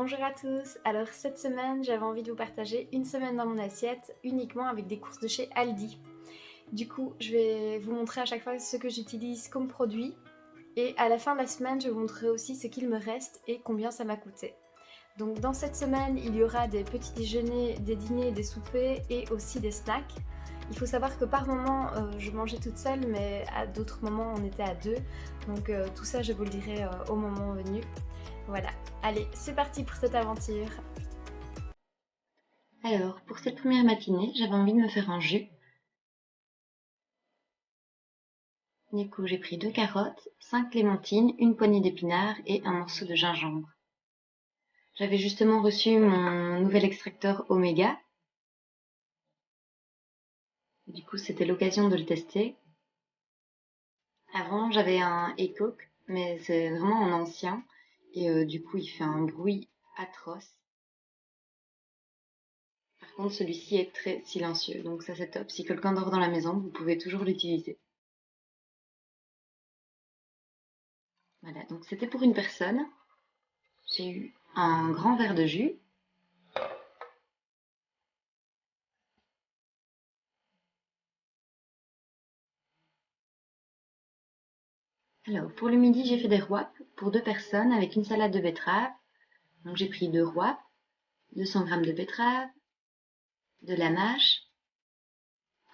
Bonjour à tous. Alors cette semaine, j'avais envie de vous partager une semaine dans mon assiette uniquement avec des courses de chez Aldi. Du coup, je vais vous montrer à chaque fois ce que j'utilise comme produit et à la fin de la semaine, je vous montrerai aussi ce qu'il me reste et combien ça m'a coûté. Donc dans cette semaine, il y aura des petits déjeuners, des dîners, des soupers et aussi des snacks. Il faut savoir que par moment, je mangeais toute seule, mais à d'autres moments, on était à deux. Donc tout ça, je vous le dirai au moment venu. Voilà, allez, c'est parti pour cette aventure. Alors, pour cette première matinée, j'avais envie de me faire un jus. Du coup, j'ai pris 2 carottes, 5 clémentines, une poignée d'épinards et un morceau de gingembre. J'avais justement reçu mon nouvel extracteur Oméga. Du coup, c'était l'occasion de le tester. Avant, j'avais un Ecoke, mais c'est vraiment un ancien. Et du coup, il fait un bruit atroce. Par contre, celui-ci est très silencieux, donc ça c'est top. Si quelqu'un dort dans la maison, vous pouvez toujours l'utiliser. Voilà, donc c'était pour une personne. J'ai eu un grand verre de jus. Alors, pour le midi, j'ai fait des roips pour 2 personnes avec une salade de betterave. Donc, j'ai pris 2 roips, 200 g de betterave, de la mâche,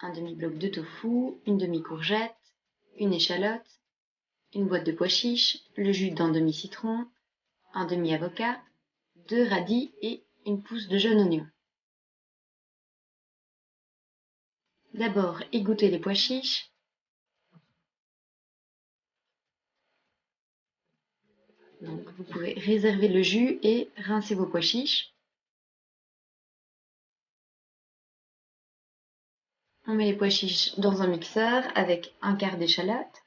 un demi-bloc de tofu, une demi-courgette, une échalote, une boîte de pois chiches, le jus d'un demi-citron, un demi-avocat, 2 radis et une pousse de jaune oignon. D'abord, égoutter les pois chiches. Donc, vous pouvez réserver le jus et rincer vos pois chiches. On met les pois chiches dans un mixeur avec un quart d'échalote,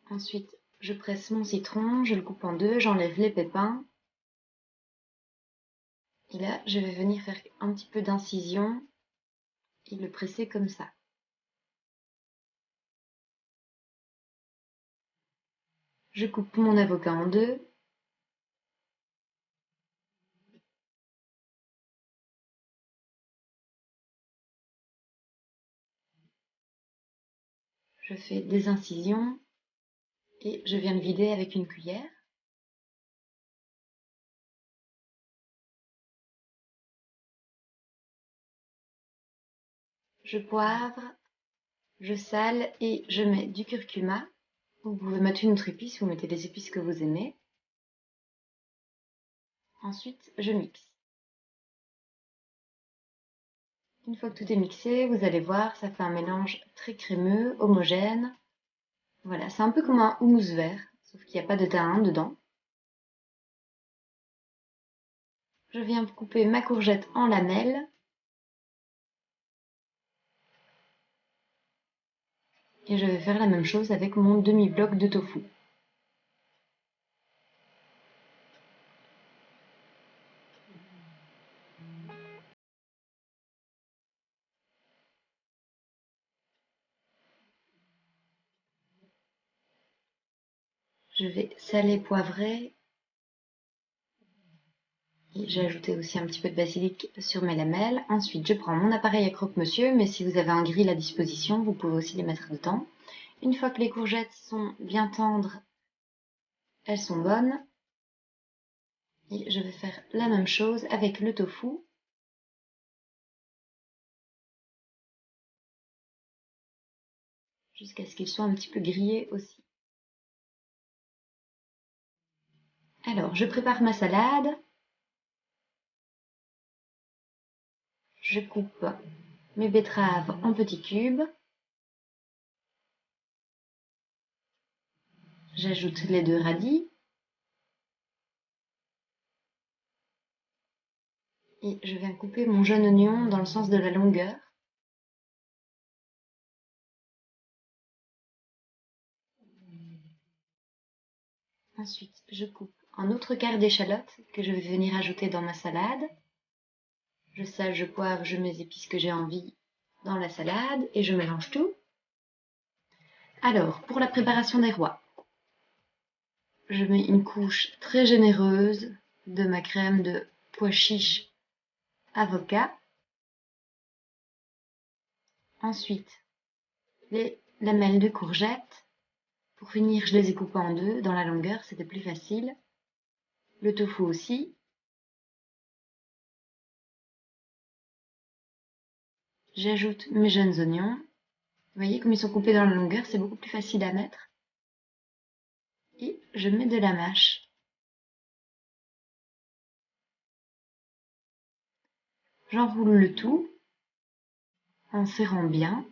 ensuite je presse mon citron, je le coupe en deux, j'enlève les pépins. Et là, je vais venir faire un petit peu d'incision et le presser comme ça. Je coupe mon avocat en deux. Je fais des incisions et je viens le vider avec une cuillère. Je poivre, je sale et je mets du curcuma. Vous pouvez mettre une autre épice, vous mettez les épices que vous aimez. Ensuite, je mixe. Une fois que tout est mixé, vous allez voir, ça fait un mélange très crémeux, homogène. Voilà, c'est un peu comme un houmous vert, sauf qu'il n'y a pas de thym dedans. Je viens couper ma courgette en lamelles. Et je vais faire la même chose avec mon demi-bloc de tofu. Je vais saler, poivrer. Et j'ai ajouté aussi un petit peu de basilic sur mes lamelles. Ensuite, je prends mon appareil à croque-monsieur, mais si vous avez un grill à disposition, vous pouvez aussi les mettre dedans. Une fois que les courgettes sont bien tendres, elles sont bonnes. Et je vais faire la même chose avec le tofu. Jusqu'à ce qu'ils soient un petit peu grillés aussi. Alors, je prépare ma salade. Je coupe mes betteraves en petits cubes. J'ajoute les 2 radis. Et je viens couper mon jaune oignon dans le sens de la longueur. Ensuite, je coupe un autre quart d'échalote que je vais venir ajouter dans ma salade. Je sale, je poivre, je mets les épices que j'ai envie dans la salade et je mélange tout. Alors, pour la préparation des rois, je mets une couche très généreuse de ma crème de pois chiches avocat. Ensuite, les lamelles de courgettes. Pour finir, je les ai coupées en deux dans la longueur, c'était plus facile. Le tofu aussi. J'ajoute mes jeunes oignons. Vous voyez, comme ils sont coupés dans la longueur, c'est beaucoup plus facile à mettre. Et je mets de la mâche. J'enroule le tout en serrant bien.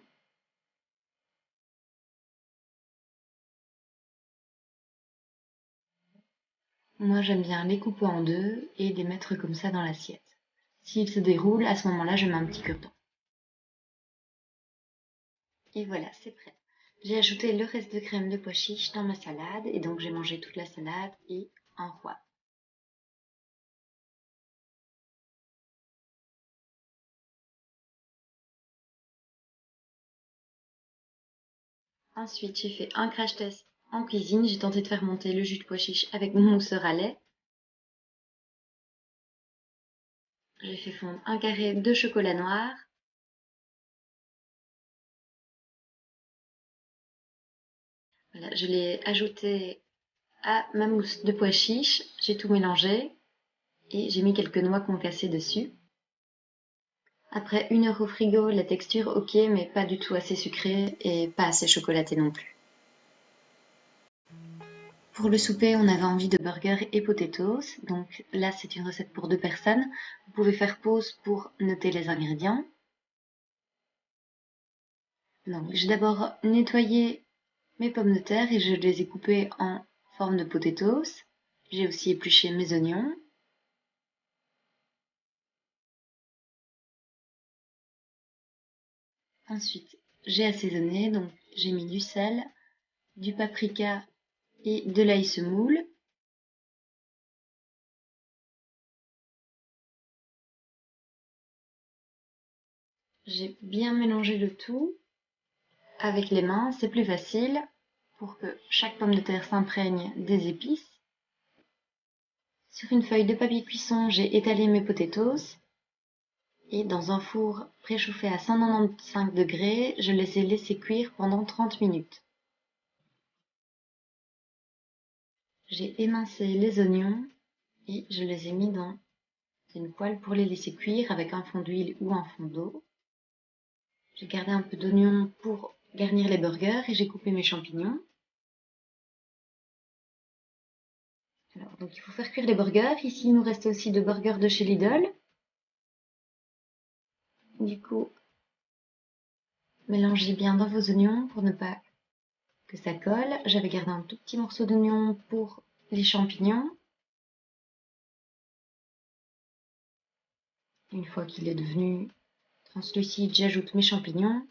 Moi, j'aime bien les couper en deux et les mettre comme ça dans l'assiette. S'ils se déroulent, à ce moment-là, je mets un petit cure-dent. Et voilà, c'est prêt. J'ai ajouté le reste de crème de pois chiche dans ma salade et donc j'ai mangé toute la salade et un roi. Ensuite, j'ai fait un crash test en cuisine. J'ai tenté de faire monter le jus de pois chiche avec mon mousseur à lait. J'ai fait fondre un carré de chocolat noir. Voilà, je l'ai ajouté à ma mousse de pois chiche. J'ai tout mélangé et j'ai mis quelques noix concassées dessus. Après 1 heure au frigo, la texture ok, mais pas du tout assez sucrée et pas assez chocolatée non plus. Pour le souper, on avait envie de burgers et potatoes, donc là c'est une recette pour 2 personnes. Vous pouvez faire pause pour noter les ingrédients. Donc j'ai d'abord nettoyé mes pommes de terre et je les ai coupées en forme de potatoes. J'ai aussi épluché mes oignons. Ensuite, j'ai assaisonné, donc j'ai mis du sel, du paprika et de l'ail semoule. J'ai bien mélangé le tout avec les mains, c'est plus facile pour que chaque pomme de terre s'imprègne des épices. Sur une feuille de papier cuisson, j'ai étalé mes potatoes et dans un four préchauffé à 195 degrés, je les ai laissés cuire pendant 30 minutes. J'ai émincé les oignons et je les ai mis dans une poêle pour les laisser cuire avec un fond d'huile ou un fond d'eau. J'ai gardé un peu d'oignon pour garnir les burgers et j'ai coupé mes champignons. Alors, donc il faut faire cuire les burgers. Ici, il nous reste aussi 2 burgers de chez Lidl. Du coup, mélangez bien dans vos oignons pour ne pas que ça colle. J'avais gardé un tout petit morceau d'oignon pour les champignons. Une fois qu'il est devenu translucide, j'ajoute mes champignons.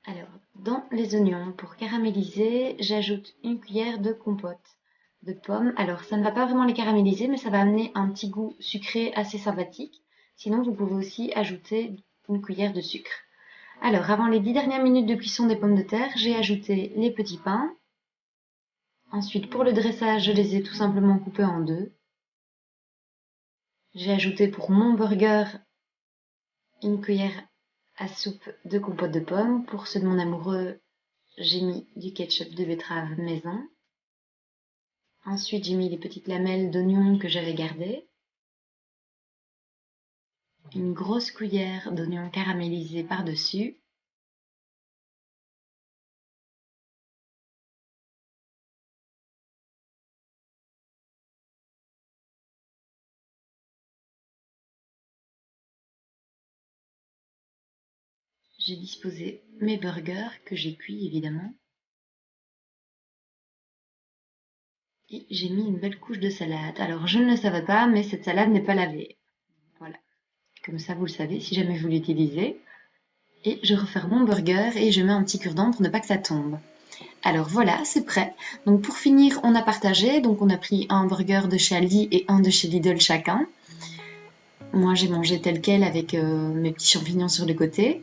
Alors, dans les oignons, pour caraméliser, j'ajoute une cuillère de compote de pommes. Alors, ça ne va pas vraiment les caraméliser, mais ça va amener un petit goût sucré assez sympathique. Sinon, vous pouvez aussi ajouter une cuillère de sucre. Alors, avant les 10 dernières minutes de cuisson des pommes de terre, j'ai ajouté les petits pains. Ensuite, pour le dressage, je les ai tout simplement coupés en deux. J'ai ajouté pour mon burger une cuillère à soupe de compote de pommes. Pour ceux de mon amoureux, j'ai mis du ketchup de betterave maison. Ensuite, j'ai mis les petites lamelles d'oignon que j'avais gardées. Une grosse cuillère d'oignon caramélisé par-dessus. J'ai disposé mes burgers que j'ai cuits évidemment. Et j'ai mis une belle couche de salade. Alors je ne le savais pas, mais cette salade n'est pas lavée. Voilà. Comme ça vous le savez si jamais vous l'utilisez. Et je referme mon burger et je mets un petit cure-dent pour ne pas que ça tombe. Alors voilà, c'est prêt. Donc pour finir, on a partagé. Donc on a pris un burger de chez Aldi et un de chez Lidl chacun. Moi, j'ai mangé tel quel avec mes petits champignons sur le côté.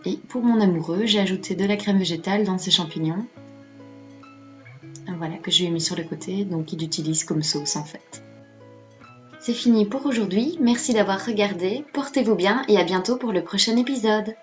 Et pour mon amoureux, j'ai ajouté de la crème végétale dans ses champignons. Voilà, que je lui ai mis sur le côté, donc il utilise comme sauce en fait. C'est fini pour aujourd'hui, merci d'avoir regardé, portez-vous bien et à bientôt pour le prochain épisode.